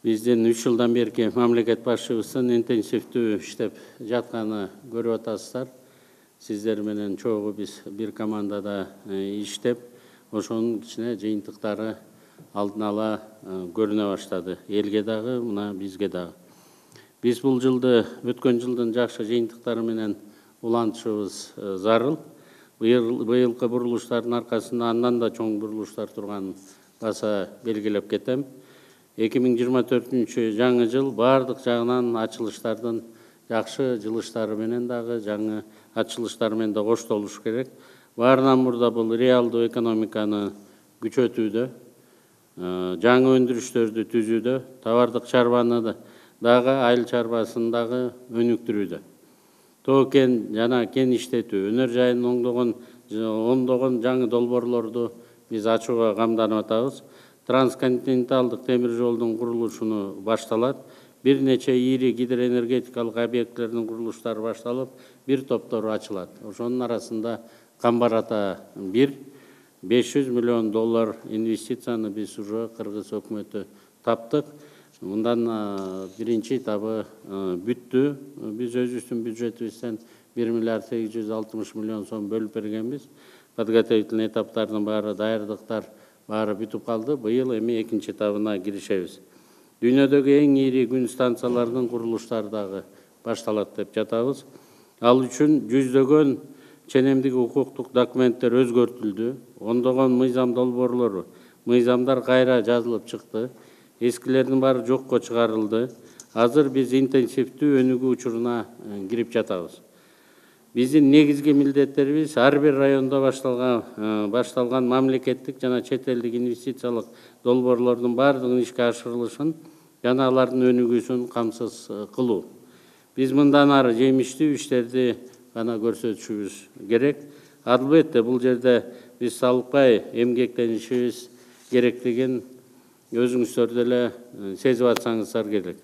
Биздин 3 жылдан берки мамлекет башчыбыздын интенсивдүү иштеп жатканы көрүп атасыздар. Сиздер менен чогуу биз бир командада иштеп, ошонун кичине жыйынтыктары алдын ала көрүнө баштады. Элге дагы, мына бизге дагы. Биз бул жылды өткөн жылдын жакшы жыйынтыктары менен улантышыбыз зарыл. Быйылкы бурулуштардын аркасында андан да чоң бурулуштар турганын баса белгилеп кетем. 2024 жаңы жыл бардык жагынан ачылыштардын жакшы жылыштары менен дагы жаңы ачылыштар менен да коштолуш керек. Баарынан мурда бул реалдуу экономиканы күчөтүүдө, жаңы өндүрүштөрдү түзүүдө, товардык чарбаны дагы айыл чарбасын дагы өнүктүрүүдө. Тоо кен жана кен иштетүү, өнөр жайынын ондогон жаңы долбоорлорду биз ачууга камданып атабыз. Трансконтиненталдык темир жолдун курулушуну башталат. Бир нече ири гидроэнергетикалык объектилердин курулуштары башталып, бир топтору ачылат. Ошонун арасында Камбар Ата 500 миллион доллар инвестицияны биз уже Кыргыз өкмөтү таптык. Мындан биринчи этабы бүттү. Биз өзүбүздүн бюджетибизден 1 миллиард 860 миллион сом бөлүп бергенбиз. Подготовительный этаптардын баары, даярдыктар баары бүтүп калды. Быйыл эми экинчи этабына киришебиз. Дүйнөдөгү эң ири күн станцияларынын курулуштары дагы башталат деп жатабыз. Ал үчүн жүздөгөн ченемдик укуктук документтер өзгөртүлдү. Ондогон мыйзам долбоорлору, мыйзамдар кайра жазылып чыкты. Эскилердин баары жокко чыгарылды. Азыр биз интенсивдүү өнүгүү учуруна кирип жатабыз. Биздин негизги милдеттерибиз ар бир райондо башталган мамлекеттик жана чет элдик инвестициялык долбоорлордун баардыгынын ишке ашырылышын жана алардын өнүгүүсүн камсыз кылуу. Биз мындан ары жемиштүү иштерди гана көрсөтүшүбүз керек. Албетте бул жерде биз салыкпай эмгектенишибиз керектигин өзүңүздөр деле сезип атсаңыздар керек.